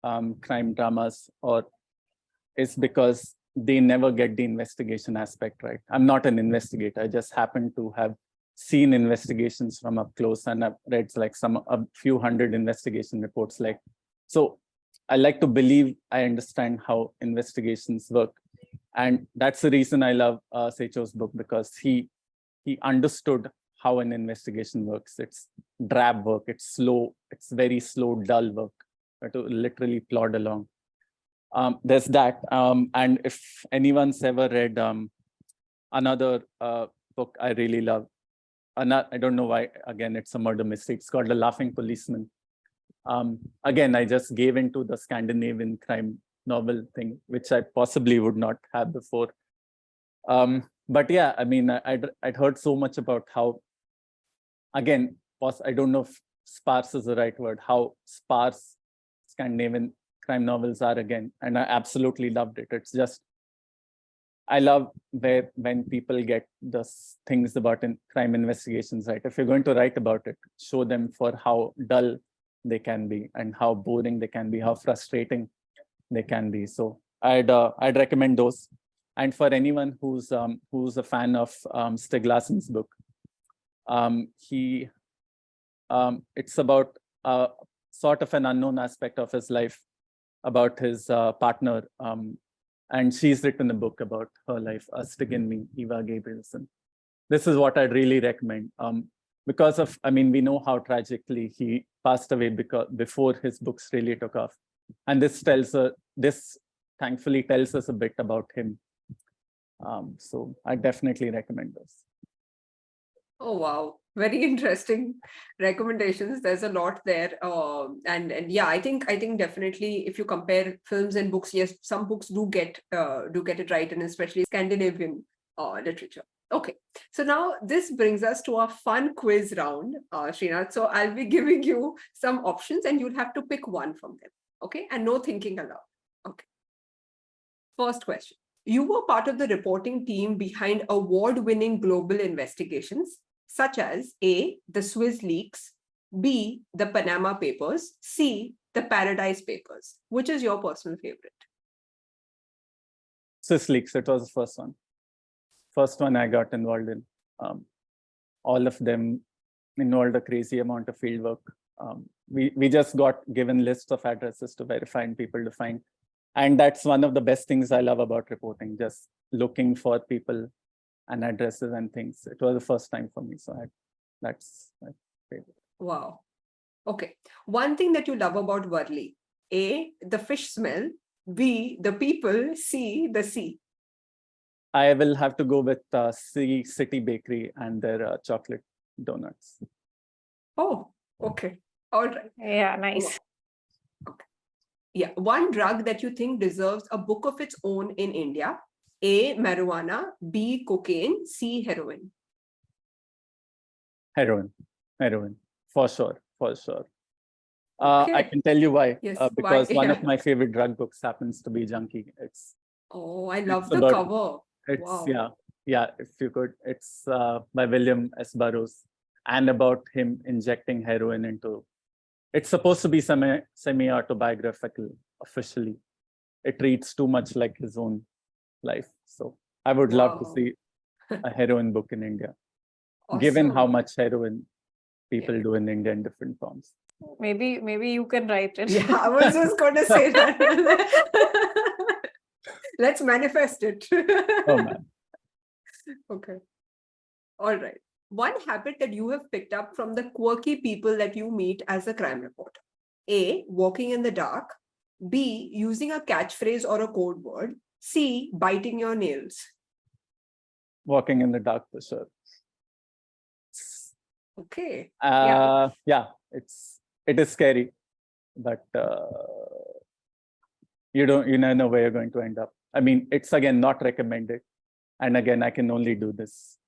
crime dramas is because they never get the investigation aspect right. I'm not an investigator. I just happen to have seen investigations from up close, and I've read like a few hundred investigation reports. So I like to believe I understand how investigations work. And that's the reason I love Secho's book, because he understood how an investigation works. It's drab work, it's slow, it's very slow, dull work, to literally plod along. There's that. And if anyone's ever read another book I really love, I don't know why, again, it's a murder mystery. It's called The Laughing Policeman. Again, I just gave into the Scandinavian crime novel thing, which I possibly would not have before. But yeah, I mean, I'd heard so much about how, again, I don't know if sparse is the right word, how sparse Scandinavian crime novels are again. And I absolutely loved it. It's just, I love when people get the things about crime investigations right. If you're going to write about it, show them for how dull they can be and how boring they can be, how frustrating they can be. So I'd recommend those. And for anyone who's a fan of Stig Larsson's book, it's about sort of an unknown aspect of his life, about his partner. And she's written a book about her life, Stig and Me, Eva Gabrielson. This is what I'd really recommend. Because of, I mean, we know how tragically he passed away before his books really took off. And this thankfully tells us a bit about him. So I definitely recommend this. Oh, wow. Very interesting recommendations. There's a lot there. And yeah, I think definitely if you compare films and books, yes, some books do get it right, and especially Scandinavian literature. Okay, so now this brings us to our fun quiz round, Srinath. So I'll be giving you some options and you'll have to pick one from them. Okay, and no thinking allowed. Okay. First question. You were part of the reporting team behind award-winning global investigations, such as A, the Swiss leaks, B, the Panama Papers, C, the Paradise Papers. Which is your personal favorite? Swiss leaks, it was the first one. First one I got involved in. All of them involved a crazy amount of field work. We just got given lists of addresses to verify and people to find. And that's one of the best things I love about reporting, just looking for people and addresses and things. It was the first time for me. So that's my favorite. Wow. Okay. One thing that you love about Worli: A, the fish smell, B, the people, C, the sea. I will have to go with C, City Bakery and their chocolate donuts. Oh, okay. All right. Yeah, nice. Okay. Yeah. One drug that you think deserves a book of its own in India: A, marijuana, B, cocaine, C, heroin. Heroin, for sure. Okay. I can tell you why. Yes, Because why? one Yeah. of my favorite drug books happens to be Junkie. Oh, I love it's the about- cover. It's Wow. yeah. If you could, it's by William S. Burroughs, and about him injecting heroin into. It's supposed to be semi-autobiographical officially. It reads too much like his own life. So I would love to Wow. see a heroin book in India, given how Awesome. much heroin people do in India in different forms. Maybe you can write it. Yeah, I was just going to say that. Let's manifest it. Oh man. Okay. All right. One habit that you have picked up from the quirky people that you meet as a crime reporter: A, walking in the dark, B, using a catchphrase or a code word, C, biting your nails. Walking in the dark for sure. Okay. Yeah, it is scary, but you never know where you're going to end up. I mean, it's again not recommended, and again I can only do this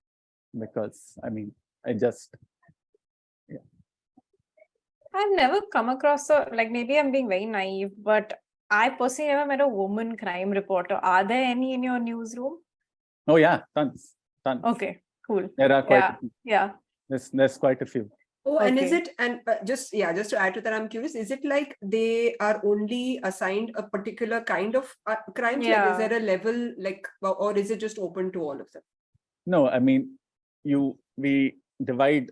because I mean I've never come across maybe I'm being very naive, but I personally never met a woman crime reporter. Are there any in your newsroom? Oh yeah, tons. Okay, cool. There are quite a few. Yeah. There's quite a few. Oh, and is Okay. it, and just to add to that, I'm curious, is it like they are only assigned a particular kind of crimes? Like, is Yeah. there a level, like, or is it just open to all of them? No, I mean, we divide.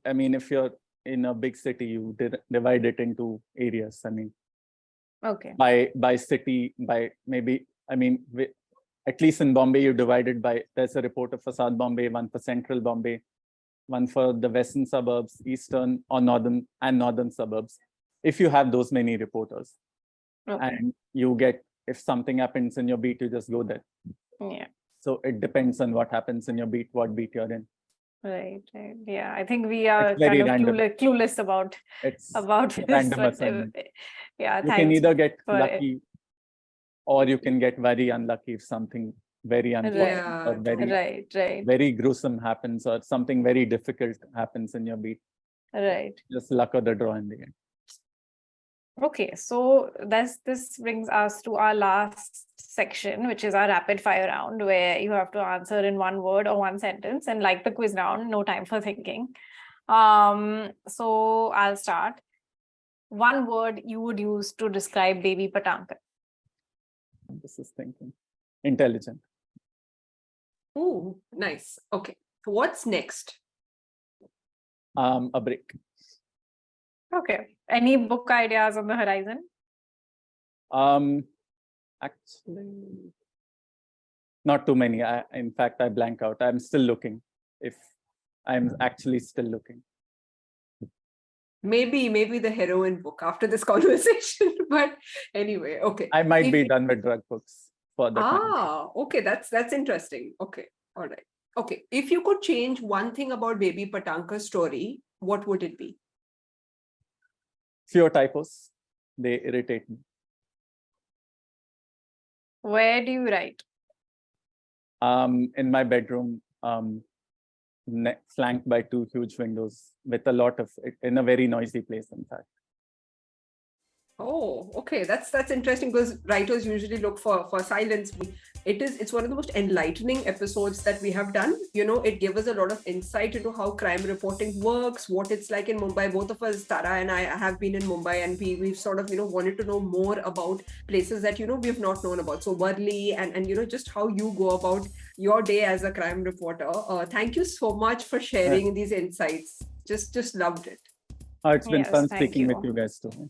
I mean, if you're in a big city, you divide it into areas. I mean, Okay. by city, by maybe. I mean, at least in Bombay, you divide it by, there's a reporter for South Bombay, one for Central Bombay, one for the western suburbs, eastern or northern suburbs. If you have those many reporters, and you get, if something happens in your beat, you just go there. Yeah. So it depends on what happens in your beat, what beat you're in. Right. Yeah, I think we are It's very kind of random. clueless about It's this. random But, assignment. yeah, You can thanks either get for it. lucky, or you can get very unlucky if something very unfortunate Yeah, or very Right. very gruesome happens, or something very difficult happens in your beat. Right. Just luck of the draw in the end. Okay, so this brings us to our last section, which is our rapid fire round, where you have to answer in one word or one sentence, and like the quiz round, no time for thinking. So I'll start. One word you would use to describe baby Patankar. This is thinking. Intelligent. Oh, nice. Okay. What's next? A break. Okay. Any book ideas on the horizon? Actually, not too many. In fact, I blank out. I'm still looking. If I'm actually still looking. Maybe the heroine book after this conversation. But anyway, okay. I might be done with drug books for the time. Okay, that's interesting. Okay, all right. Okay, if you could change one thing about Baby Patankar's story, what would it be? Fewer typos. They irritate me. Where do you write? In my bedroom, flanked by two huge windows with a lot of it, in a very noisy place, in fact. Oh, okay. That's interesting, because writers usually look for silence. It's one of the most enlightening episodes that we have done. It gave us a lot of insight into how crime reporting works, what it's like in Mumbai. Both of us, Tara and I, have been in Mumbai, and we've sort of wanted to know more about places that we've not known about. So Worli and just how you go about your day as a crime reporter. Thank you so much for sharing these insights. Just loved it. It's been Yes, fun thank speaking you. with you guys too.